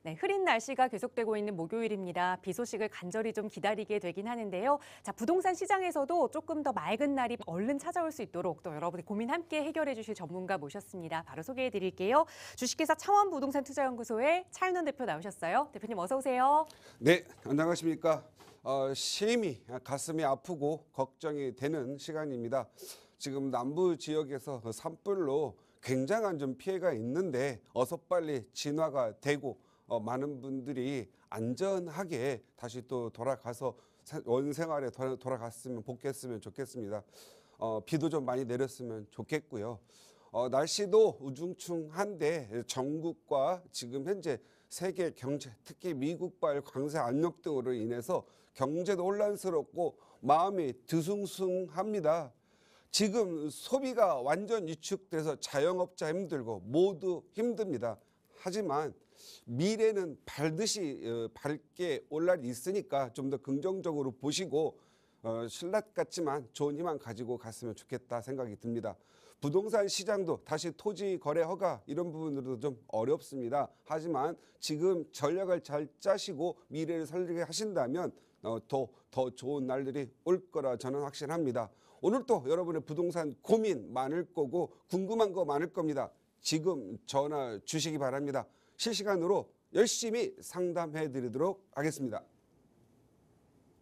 네, 흐린 날씨가 계속되고 있는 목요일입니다. 비 소식을 간절히 좀 기다리게 되긴 하는데요. 자, 부동산 시장에서도 조금 더 맑은 날이 얼른 찾아올 수 있도록 또 여러분의 고민 함께 해결해 주실 전문가 모셨습니다. 바로 소개해 드릴게요. 주식회사 창원부동산투자연구소의 차윤원 대표 나오셨어요. 대표님 어서 오세요. 네, 안녕하십니까. 심히 가슴이 아프고 걱정이 되는 시간입니다. 지금 남부 지역에서 산불로 굉장한 좀 피해가 있는데 어서 빨리 진화가 되고 많은 분들이 안전하게 다시 또 돌아가서 원 생활에 돌아갔으면 복귀했으면 좋겠습니다. 비도 좀 많이 내렸으면 좋겠고요. 날씨도 우중충한데 전국과 지금 현재 세계 경제, 특히 미국발 관세 압력 등으로 인해서 경제도 혼란스럽고 마음이 드숭숭합니다. 지금 소비가 완전 위축돼서 자영업자 힘들고 모두 힘듭니다. 하지만 미래는 밝게 올 날이 있으니까 좀 더 긍정적으로 보시고 신라 같지만 좋은 희망 가지고 갔으면 좋겠다 생각이 듭니다. 부동산 시장도 다시 토지 거래 허가 이런 부분으로도 좀 어렵습니다. 하지만 지금 전략을 잘 짜시고 미래를 살리게 하신다면 더 좋은 날들이 올 거라 저는 확신합니다. 오늘 또 여러분의 부동산 고민 많을 거고 궁금한 거 많을 겁니다. 지금 전화 주시기 바랍니다. 실시간으로 열심히 상담해 드리도록 하겠습니다.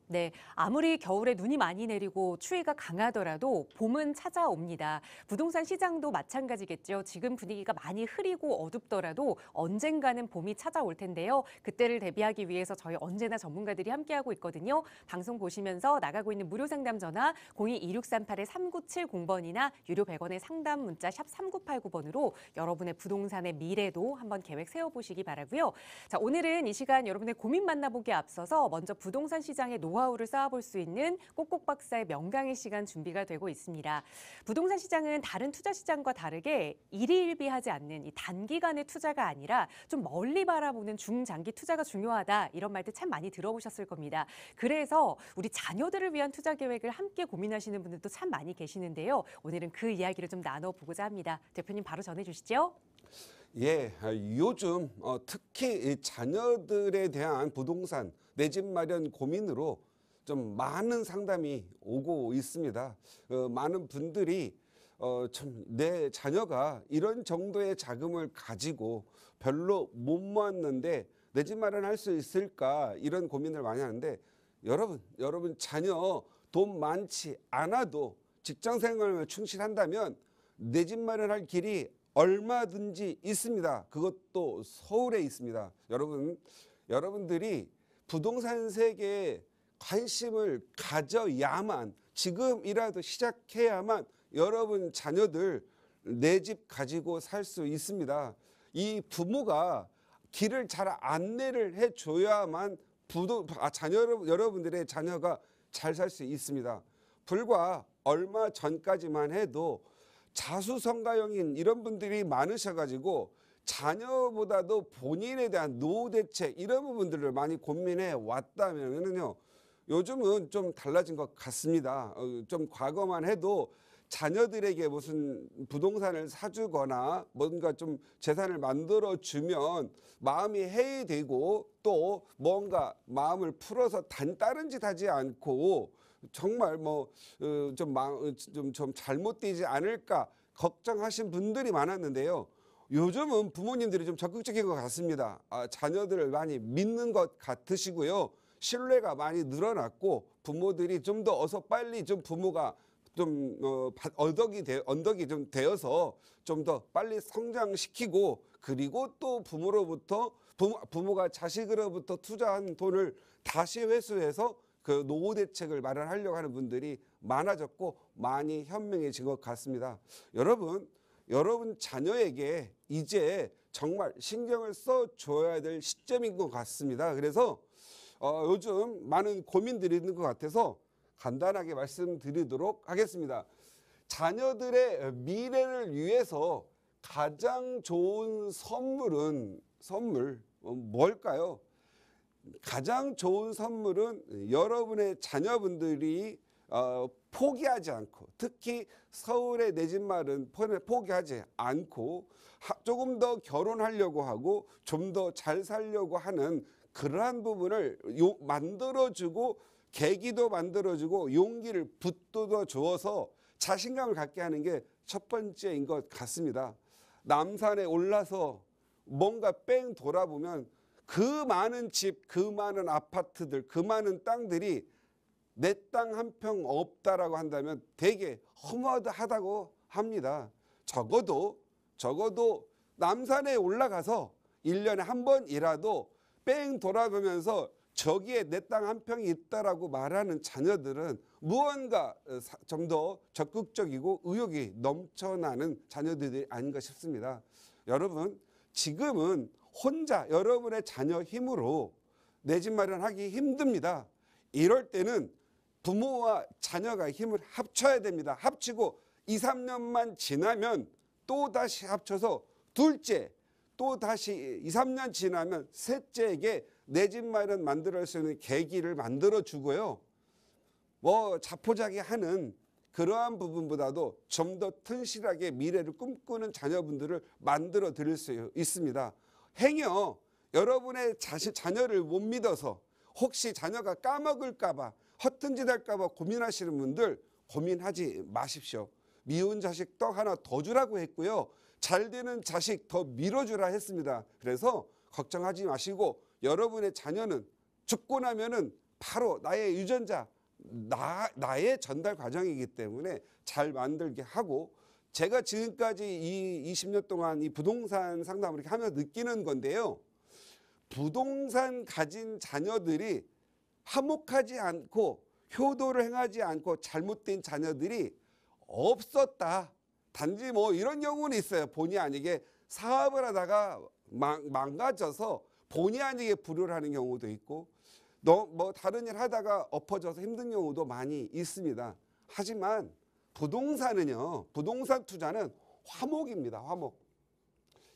네, 아무리 겨울에 눈이 많이 내리고 추위가 강하더라도 봄은 찾아옵니다. 부동산 시장도 마찬가지겠죠. 지금 분위기가 많이 흐리고 어둡더라도 언젠가는 봄이 찾아올 텐데요. 그때를 대비하기 위해서 저희 언제나 전문가들이 함께하고 있거든요. 방송 보시면서 나가고 있는 무료 상담 전화 02-2638-3970번이나 유료 100원의 상담 문자 샵 3989번으로 여러분의 부동산의 미래도 한번 계획 세워보시기 바라고요. 자, 오늘은 이 시간 여러분의 고민 만나보기에 앞서서 먼저 부동산 시장의 노하우를 쌓아볼 수 있는 꼭꼭 박사의 명강의 시간 준비가 되고 있습니다. 부동산 시장은 다른 투자 시장과 다르게 일희일비하지 않는 이 단기간의 투자가 아니라 좀 멀리 바라보는 중장기 투자가 중요하다. 이런 말들 참 많이 들어보셨을 겁니다. 그래서 우리 자녀들을 위한 투자 계획을 함께 고민하시는 분들도 참 많이 계시는데요. 오늘은 그 이야기를 좀 나눠보고자 합니다. 대표님 바로 전해주시죠. 예, 요즘 특히 자녀들에 대한 부동산 내 집 마련 고민으로 좀 많은 상담이 오고 있습니다. 많은 분들이 참 내 자녀가 이런 정도의 자금을 가지고 별로 못 모았는데 내 집 마련할 수 있을까 이런 고민을 많이 하는데 여러분 자녀 돈 많지 않아도 직장 생활을 충실한다면 내 집 마련할 길이 얼마든지 있습니다. 그것도 서울에 있습니다. 여러분들이 부동산 세계에 관심을 가져야만 지금이라도 시작해야만 여러분 자녀들 내 집 가지고 살 수 있습니다. 이 부모가 길을 잘 안내를 해줘야만 여러분들의 자녀가 잘 살 수 있습니다. 불과 얼마 전까지만 해도 자수성가형인 이런 분들이 많으셔가지고 자녀보다도 본인에 대한 노후 대책 이런 부분들을 많이 고민해 왔다면은요 요즘은 좀 달라진 것 같습니다. 좀 과거만 해도 자녀들에게 무슨 부동산을 사주거나 뭔가 좀 재산을 만들어 주면 마음이 해이되고 또 뭔가 마음을 풀어서 다른 짓 하지 않고 정말 좀 잘못되지 않을까 걱정하신 분들이 많았는데요. 요즘은 부모님들이 좀 적극적인 것 같습니다. 자녀들을 많이 믿는 것 같으시고요. 신뢰가 많이 늘어났고 부모들이 좀 더 어서 빨리 좀 부모가 좀 언덕이 좀 되어서 좀 더 빨리 성장시키고 그리고 또 부모가 자식으로부터 투자한 돈을 다시 회수해서 그 노후 대책을 마련하려고 하는 분들이 많아졌고 많이 현명해진 것 같습니다. 여러분 자녀에게 이제 정말 신경을 써줘야 될 시점인 것 같습니다. 그래서 요즘 많은 고민들이 있는 것 같아서 간단하게 말씀드리도록 하겠습니다. 자녀들의 미래를 위해서 가장 좋은 선물 뭘까요? 가장 좋은 선물은 여러분의 자녀분들이 포기하지 않고, 특히 서울의 내 집 마련 포기하지 않고 조금 더 결혼하려고 하고 좀 더 잘 살려고 하는 그러한 부분을 만들어주고, 계기도 만들어주고 용기를 붙돋아 주어서 자신감을 갖게 하는 게 첫 번째인 것 같습니다. 남산에 올라서 뭔가 뺑 돌아보면 그 많은 집, 그 많은 아파트들, 그 많은 땅들이 내 땅 한 평 없다라고 한다면 되게 허무하다고 합니다. 적어도 남산에 올라가서 1년에 한 번이라도 뺑 돌아보면서 저기에 내 땅 한 평이 있다라고 말하는 자녀들은 무언가 좀 더 적극적이고 의욕이 넘쳐나는 자녀들이 아닌가 싶습니다. 여러분, 지금은 혼자 여러분의 자녀 힘으로 내 집 마련하기 힘듭니다. 이럴 때는 부모와 자녀가 힘을 합쳐야 됩니다. 합치고 2, 3년만 지나면 또 다시 합쳐서 둘째, 또 다시 2, 3년 지나면 셋째에게 내 집 마련 만들어 수 있는 계기를 만들어 주고요. 뭐 자포자기하는 그러한 부분보다도 좀 더 튼실하게 미래를 꿈꾸는 자녀분들을 만들어 드릴 수 있습니다. 행여 여러분의 자녀를 못 믿어서 혹시 자녀가 까먹을까 봐, 허튼 짓 할까 봐 고민하시는 분들 고민하지 마십시오. 미운 자식 떡 하나 더 주라고 했고요. 잘 되는 자식 더 밀어주라 했습니다. 그래서 걱정하지 마시고, 여러분의 자녀는 죽고 나면은 바로 나의 유전자, 나의 전달 과정이기 때문에 잘 만들게 하고, 제가 지금까지 이 20년 동안 이 부동산 상담을 이렇게 하면서 느끼는 건데요. 부동산 가진 자녀들이 화목하지 않고 효도를 행하지 않고 잘못된 자녀들이 없었다. 단지 뭐 이런 경우는 있어요. 본의 아니게 사업을 하다가 망가져서 본의 아니게 불효를 하는 경우도 있고, 뭐 다른 일 하다가 엎어져서 힘든 경우도 많이 있습니다. 하지만 부동산은요, 부동산 투자는 화목입니다. 화목.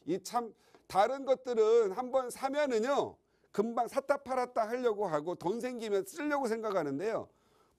이 참 다른 것들은 한번 사면은요 금방 샀다 팔았다 하려고 하고 돈 생기면 쓰려고 생각하는데요.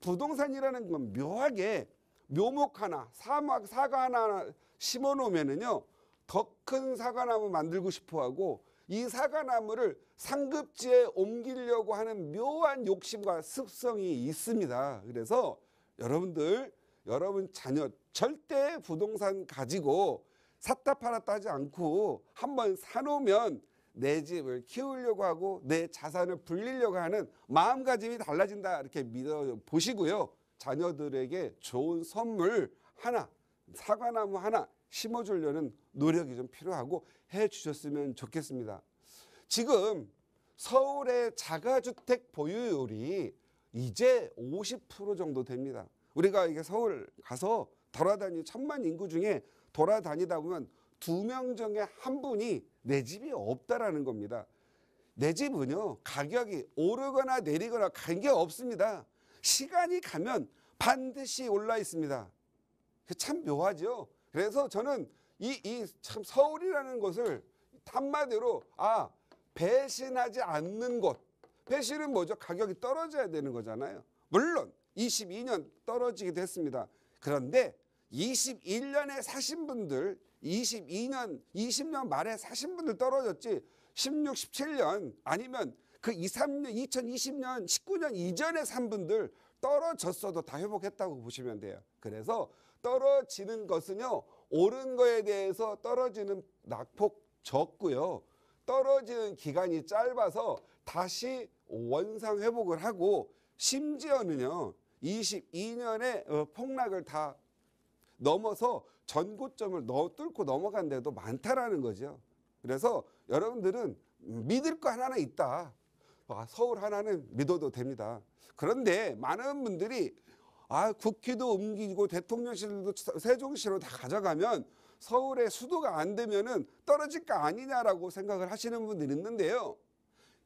부동산이라는 건 묘하게 묘목 하나, 사과 하나 심어 놓으면은요 더 큰 사과나무 만들고 싶어 하고, 이 사과나무를 상급지에 옮기려고 하는 묘한 욕심과 습성이 있습니다. 그래서 여러분 자녀 절대 부동산 가지고 샀다 팔았다 하지 않고 한번 사놓으면 내 집을 키우려고 하고 내 자산을 불리려고 하는 마음가짐이 달라진다, 이렇게 믿어 보시고요. 자녀들에게 좋은 선물 하나, 사과나무 하나 심어주려는 노력이 좀 필요하고 해 주셨으면 좋겠습니다. 지금 서울의 자가주택 보유율이 이제 50% 정도 됩니다. 우리가 이게 서울 가서 돌아다니는 1000만 인구 중에 돌아다니다 보면 2명 중에 1분이 내 집이 없다라는 겁니다. 내 집은요 가격이 오르거나 내리거나 관계없습니다. 시간이 가면 반드시 올라 있습니다. 참 묘하죠. 그래서 저는 이 참 서울이라는 것을 한마디로 배신하지 않는 곳. 배신은 뭐죠? 가격이 떨어져야 되는 거잖아요. 물론 22년 떨어지기도 했습니다. 그런데 21년에 사신 분들, 20년 말에 사신 분들 떨어졌지, 16, 17년 아니면 그 2, 3년, 2020년, 19년 이전에 산 분들 떨어졌어도 다 회복했다고 보시면 돼요. 그래서 떨어지는 것은요, 오른 거에 대해서 떨어지는 낙폭 적고요. 떨어지는 기간이 짧아서 다시 원상 회복을 하고, 심지어는요 22년에 폭락을 다 넘어서 전고점을 뚫고 넘어간 데도 많다라는 거죠. 그래서 여러분들은 믿을 거 하나는 있다. 서울 하나는 믿어도 됩니다. 그런데 많은 분들이 국회도 옮기고 대통령실도 세종시로 다 가져가면 서울의 수도가 안 되면은 떨어질 거 아니냐라고 생각을 하시는 분들이 있는데요.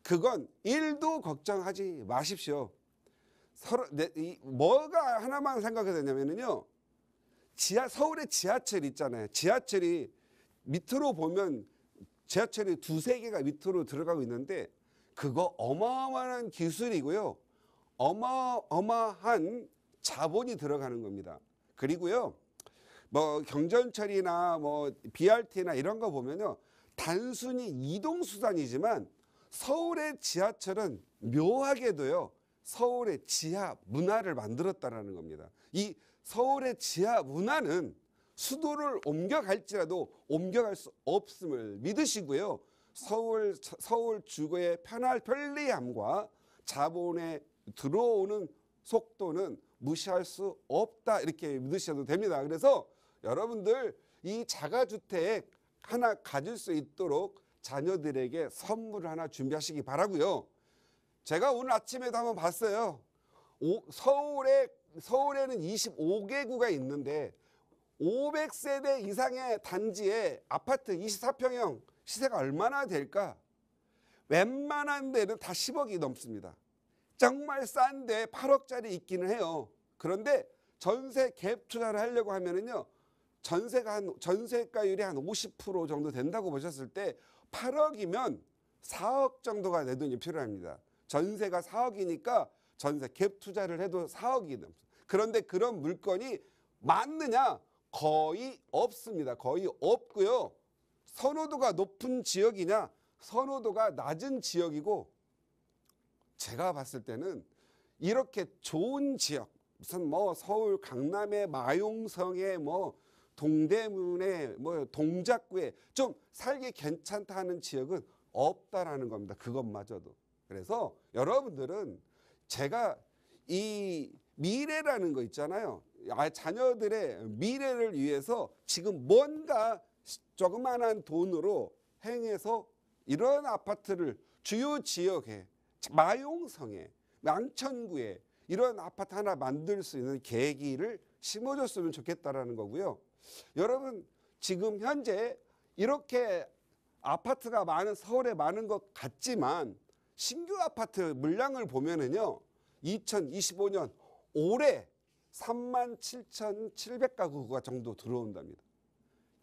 그건 1도 걱정하지 마십시오. 뭐가 하나만 생각이 되냐면요. 서울의 지하철 있잖아요. 지하철이 밑으로 보면 지하철이 2-3개가 밑으로 들어가고 있는데, 그거 어마어마한 기술이고요. 어마어마한 자본이 들어가는 겁니다. 그리고요, 뭐 경전철이나 뭐 BRT나 이런 거 보면요, 단순히 이동 수단이지만 서울의 지하철은 묘하게도요, 서울의 지하 문화를 만들었다라는 겁니다. 이 서울의 지하 문화는 수도를 옮겨갈지라도 옮겨갈 수 없음을 믿으시고요. 서울 주거의 편리함과 자본에 들어오는 속도는 무시할 수 없다, 이렇게 믿으셔도 됩니다. 그래서 여러분들 이 자가주택 하나 가질 수 있도록 자녀들에게 선물을 하나 준비하시기 바라고요. 제가 오늘 아침에도 한번 봤어요. 서울에는 25개구가 있는데 500세대 이상의 단지에 아파트 24평형 시세가 얼마나 될까? 웬만한 데는 다 10억이 넘습니다. 정말 싼데 8억짜리 있기는 해요. 그런데 전세 갭 투자를 하려고 하면은요, 전세가율이 한 50% 정도 된다고 보셨을 때 8억이면 4억 정도가 내 돈이 필요합니다. 전세가 4억이니까 전세 갭 투자를 해도 4억이 넘습니다. 그런데 그런 물건이 많느냐? 거의 없습니다. 거의 없고요. 선호도가 높은 지역이냐? 선호도가 낮은 지역이고, 제가 봤을 때는 이렇게 좋은 지역, 무슨 뭐 서울 강남의 마용성에 뭐 동대문에 뭐 동작구에 좀 살기 괜찮다 하는 지역은 없다라는 겁니다. 그것마저도. 그래서 여러분들은 제가 이 미래라는 거 있잖아요. 자녀들의 미래를 위해서 지금 뭔가 조그만한 돈으로 행해서 이런 아파트를 주요 지역에, 마용성에, 양천구에 이런 아파트 하나 만들 수 있는 계기를 심어줬으면 좋겠다라는 거고요. 여러분, 지금 현재 이렇게 아파트가 서울에 많은 것 같지만 신규 아파트 물량을 보면은요, 2025년 올해 37,700가구가 정도 들어온답니다.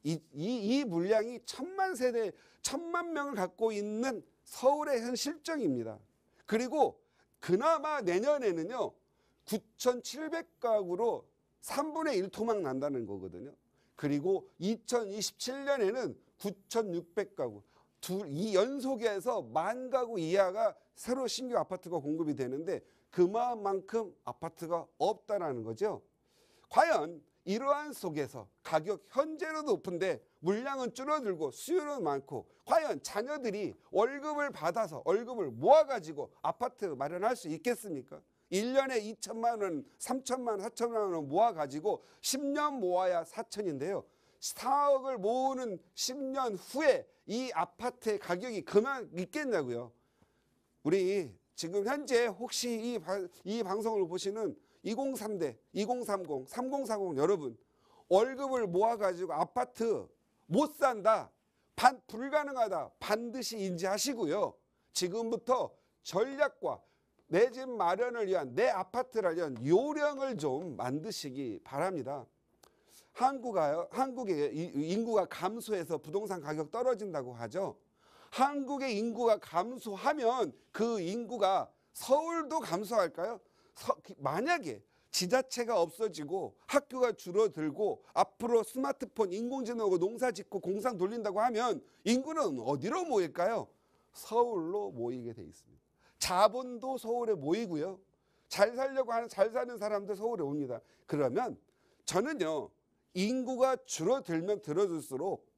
이 물량이 1,000만 명을 갖고 있는 서울의 현 실정입니다. 그리고 그나마 내년에는요, 9,700가구로 3분의 1 토막 난다는 거거든요. 그리고 2027년에는 9,600가구, 이 연속해서 10,000가구 이하가 새로 신규 아파트가 공급이 되는데 그만큼 아파트가 없다라는 거죠. 과연 이러한 속에서 가격 현재는 높은데 물량은 줄어들고 수요는 많고, 과연 자녀들이 월급을 받아서 월급을 모아가지고 아파트 마련할 수 있겠습니까? 1년에 2천만 원, 3천만 원, 4천만 원 모아가지고 10년 모아야 4천인데요. 4억을 모으는 10년 후에 이 아파트의 가격이 그만 있겠냐고요. 우리 지금 현재 혹시 이 방송을 보시는 2030대, 2030, 3040 여러분, 월급을 모아가지고 아파트 못 산다, 불가능하다 반드시 인지하시고요. 지금부터 전략과 내 집 마련을 위한, 내 아파트를 위한 요령을 좀 만드시기 바랍니다. 한국의 인구가 감소해서 부동산 가격 떨어진다고 하죠. 한국의 인구가 감소하면 그 인구가 서울도 감소할까요? 만약에 지자체가 없어지고 학교가 줄어들고 앞으로 스마트폰, 인공지능하고 농사 짓고 공장 돌린다고 하면 인구는 어디로 모일까요? 서울로 모이게 돼 있습니다. 자본도 서울에 모이고요. 잘 살려고 하는, 잘 사는 사람들 서울에 옵니다. 그러면 저는요, 인구가 줄어들면 들어들수록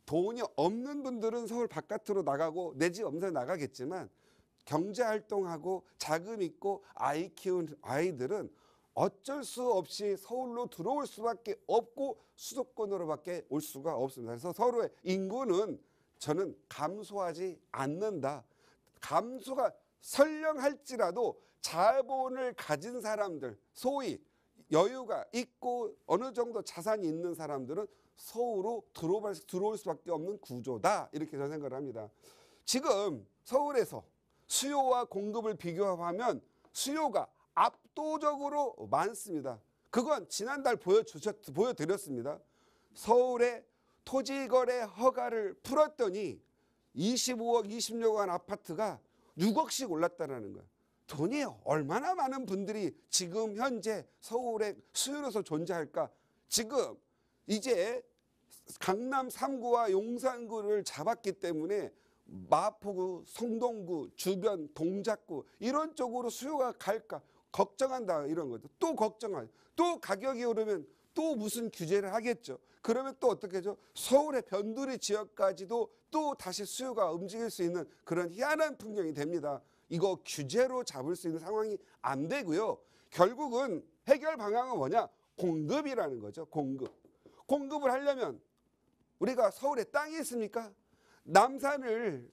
돈이 없는 분들은 서울 바깥으로 나가고 내 집 없는 데 나가겠지만, 경제활동하고 자금 있고 아이 키운 아이들은 어쩔 수 없이 서울로 들어올 수밖에 없고 수도권으로밖에 올 수가 없습니다. 그래서 서울의 인구는 저는 감소하지 않는다. 감소가 설령할지라도 자본을 가진 사람들, 소위 여유가 있고 어느 정도 자산이 있는 사람들은 서울로 들어올 수밖에 없는 구조다, 이렇게 저는 생각을 합니다. 지금 서울에서 수요와 공급을 비교하면 수요가 압도적으로 많습니다. 그건 지난달 보여드렸습니다. 서울의 토지거래 허가를 풀었더니 25억, 26억 한 아파트가 6억씩 올랐다는 거예요. 돈이 얼마나 많은 분들이 지금 현재 서울의 수요로서 존재할까? 지금 이제 강남 3구와 용산구를 잡았기 때문에 마포구, 성동구, 주변 동작구 이런 쪽으로 수요가 갈까 걱정한다 이런 거죠. 또 걱정하죠. 또 가격이 오르면 또 무슨 규제를 하겠죠. 그러면 또 어떻게 하죠? 서울의 변두리 지역까지도 또 다시 수요가 움직일 수 있는 그런 희한한 풍경이 됩니다. 이거 규제로 잡을 수 있는 상황이 안 되고요. 결국은 해결 방향은 뭐냐? 공급이라는 거죠. 공급을 하려면 우리가 서울에 땅이 있습니까? 남산을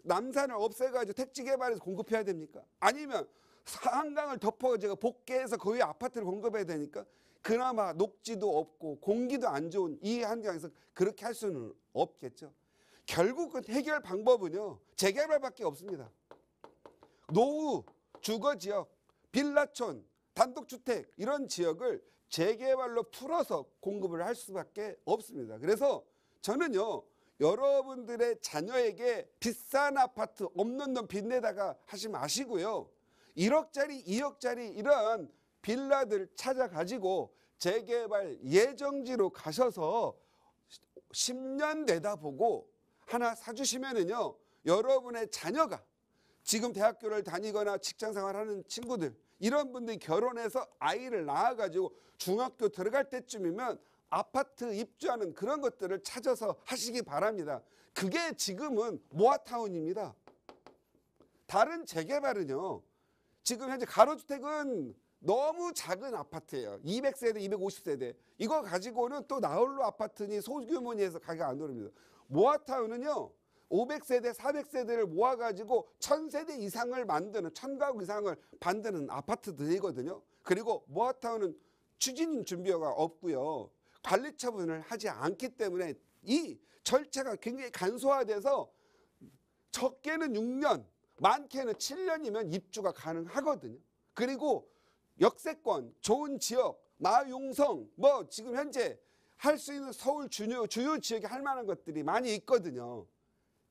없애가지고 택지 개발해서 공급해야 됩니까? 아니면 한강을 덮어가지고 복개해서 그 위에 아파트를 공급해야 되니까 그나마 녹지도 없고 공기도 안 좋은 이 환경에서 그렇게 할 수는 없겠죠. 결국은 해결 방법은요. 재개발밖에 없습니다. 노후, 주거지역, 빌라촌, 단독주택 이런 지역을 재개발로 풀어서 공급을 할 수밖에 없습니다. 그래서 저는요. 여러분들의 자녀에게 비싼 아파트 없는 돈 빚내다가 하지 마시고요. 1억짜리, 2억짜리 이런 빌라들 찾아가지고 재개발 예정지로 가셔서 10년 내다보고 하나 사주시면은요. 여러분의 자녀가 지금 대학교를 다니거나 직장생활하는 친구들 이런 분들이 결혼해서 아이를 낳아가지고 중학교 들어갈 때쯤이면 아파트 입주하는 그런 것들을 찾아서 하시기 바랍니다. 그게 지금은 모아타운입니다. 다른 재개발은요. 지금 현재 가로주택은 너무 작은 아파트예요. 200세대, 250세대. 이거 가지고는 또 나홀로 아파트니 소규모니 해서 가격 안 오릅니다. 모아타운은요. 500세대, 400세대를 모아가지고 1000세대 이상을 만드는 1000가구 이상을 만드는 아파트들이거든요. 그리고 모아타운은 추진 준비가 없고요. 관리 처분을 하지 않기 때문에 이 절차가 굉장히 간소화돼서 적게는 6년, 많게는 7년이면 입주가 가능하거든요. 그리고 역세권, 좋은 지역, 마용성, 뭐 지금 현재 할 수 있는 서울 주요 지역에 할 만한 것들이 많이 있거든요.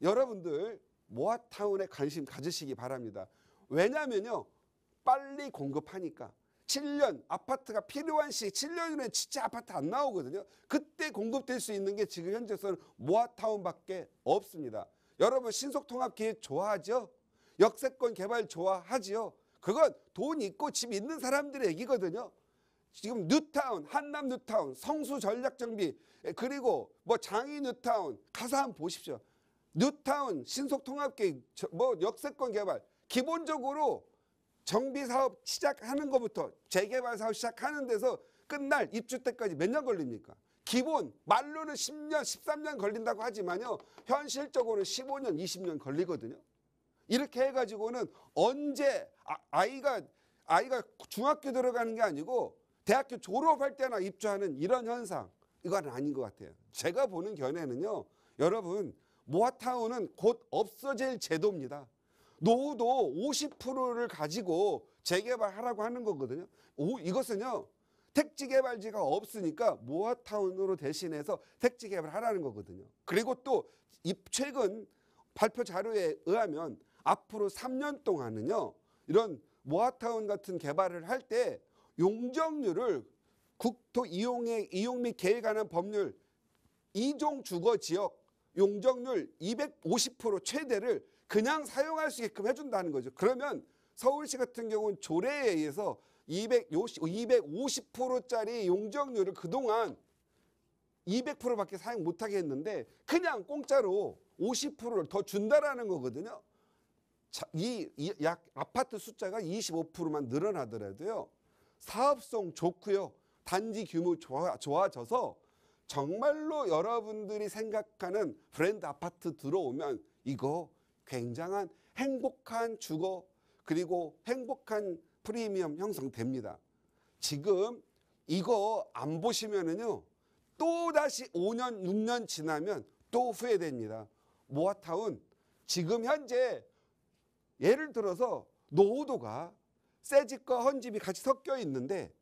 여러분들 모아타운에 관심 가지시기 바랍니다. 왜냐면요. 빨리 공급하니까. 7년 아파트가 필요한 시 7년 후에 진짜 아파트 안 나오거든요. 그때 공급될 수 있는 게 지금 현재서는 모아타운밖에 없습니다. 여러분 신속통합기획 좋아하죠? 역세권 개발 좋아하지요? 그건 돈 있고 집 있는 사람들의 얘기거든요. 지금 뉴타운, 한남 뉴타운, 성수 전략정비 그리고 뭐 장이 뉴타운 가서 한번 보십시오. 뉴타운 신속통합계획 뭐 역세권 개발 기본적으로 정비사업 시작하는 것부터 재개발 사업 시작하는 데서 끝날 입주 때까지 몇 년 걸립니까? 기본 말로는 10년, 13년 걸린다고 하지만요. 현실적으로는 15년, 20년 걸리거든요. 이렇게 해가지고는 언제 아이가 중학교 들어가는 게 아니고 대학교 졸업할 때나 입주하는 이런 현상 이건 아닌 것 같아요. 제가 보는 견해는요. 여러분 모아타운은 곧 없어질 제도입니다. 노후도 50%를 가지고 재개발하라고 하는 거거든요. 이것은요. 택지개발지가 없으니까 모아타운으로 대신해서 택지개발하라는 거거든요. 그리고 또 최근 발표 자료에 의하면 앞으로 3년 동안은요. 이런 모아타운 같은 개발을 할 때 용적률을 국토 이용 및 계획에 관한 법률 2종 주거지역 용적률 250% 최대를 그냥 사용할 수 있게끔 해준다는 거죠. 그러면 서울시 같은 경우는 조례에 의해서 250%짜리 용적률을 그동안 200%밖에 사용 못하게 했는데 그냥 공짜로 50%를 더 준다라는 거거든요. 약 아파트 숫자가 25%만 늘어나더라도요. 사업성 좋고요. 단지 규모 좋아져서 정말로 여러분들이 생각하는 브랜드 아파트 들어오면 이거 굉장한 행복한 주거 그리고 행복한 프리미엄 형성됩니다. 지금 이거 안 보시면은요. 또 다시 5년, 6년 지나면 또 후회됩니다. 모아타운 지금 현재 예를 들어서 노후도가 새 집과 헌집이 같이 섞여 있는데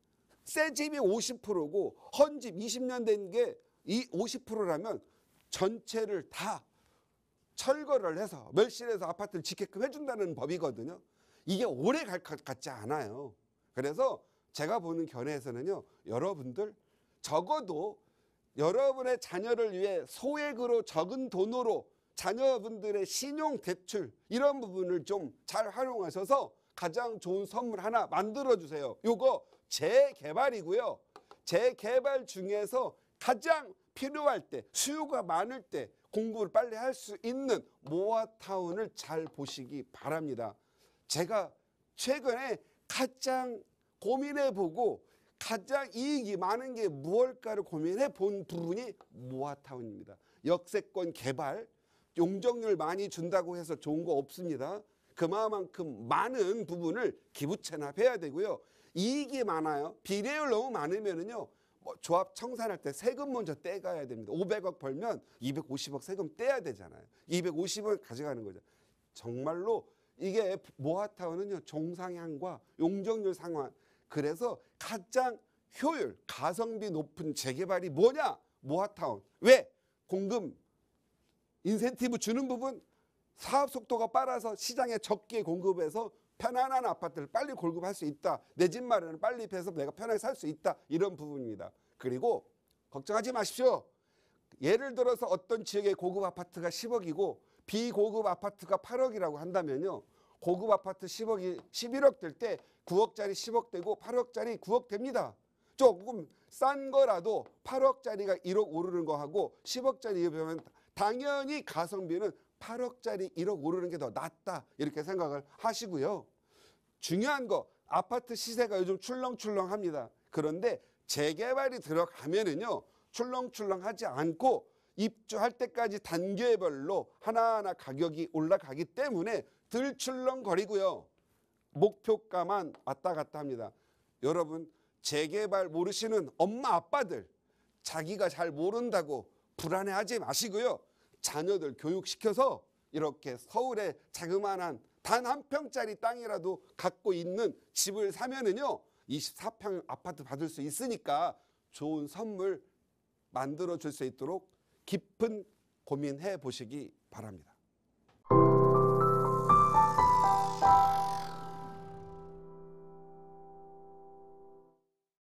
새 집이 50%고 헌집 20년 된 게 이 50%라면 전체를 다 철거를 해서 멸실해서 아파트를 짓게끔 해준다는 법이거든요. 이게 오래 갈 것 같지 않아요. 그래서 제가 보는 견해에서는요, 여러분들 적어도 여러분의 자녀를 위해 소액으로 적은 돈으로 자녀분들의 신용 대출 이런 부분을 좀 잘 활용하셔서 가장 좋은 선물 하나 만들어 주세요. 요거 재개발이고요. 재개발 중에서 가장 필요할 때, 수요가 많을 때 공부를 빨리 할 수 있는 모아타운을 잘 보시기 바랍니다. 제가 최근에 가장 고민해보고 가장 이익이 많은 게 무엇일까를 고민해본 부분이 모아타운입니다. 역세권 개발, 용적률 많이 준다고 해서 좋은 거 없습니다. 그만큼 많은 부분을 기부 체납해야 되고요. 이익이 많아요. 비례율 너무 많으면은요. 조합 청산할 때 세금 먼저 떼가야 됩니다. 500억 벌면 250억 세금 떼야 되잖아요. 250억 가져가는 거죠. 정말로 이게 모아타운은요. 종상향과 용적률 상환. 그래서 가장 효율, 가성비 높은 재개발이 뭐냐? 모아타운. 왜? 공급, 인센티브 주는 부분, 사업 속도가 빨라서 시장에 적게 공급해서 편안한 아파트를 빨리 공급할 수 있다. 내 집 마련을 빨리 해서 내가 편하게 살 수 있다. 이런 부분입니다. 그리고 걱정하지 마십시오. 예를 들어서 어떤 지역의 고급 아파트가 10억이고 비고급 아파트가 8억이라고 한다면요. 고급 아파트 10억이 11억 될 때 9억짜리 10억 되고 8억짜리 9억 됩니다. 조금 싼 거라도 8억짜리가 1억 오르는 거하고 10억짜리 보면 당연히 가성비는 8억짜리 1억 오르는 게 더 낫다. 이렇게 생각을 하시고요. 중요한 거 아파트 시세가 요즘 출렁출렁합니다. 그런데 재개발이 들어가면은요. 출렁출렁하지 않고 입주할 때까지 단계별로 하나하나 가격이 올라가기 때문에 덜 출렁거리고요. 목표가만 왔다 갔다 합니다. 여러분 재개발 모르시는 엄마 아빠들 자기가 잘 모른다고 불안해하지 마시고요. 자녀들 교육시켜서 이렇게 서울에 자그마한 단 한 평짜리 땅이라도 갖고 있는 집을 사면은요 24평 아파트 받을 수 있으니까 좋은 선물 만들어 줄 수 있도록 깊은 고민해 보시기 바랍니다.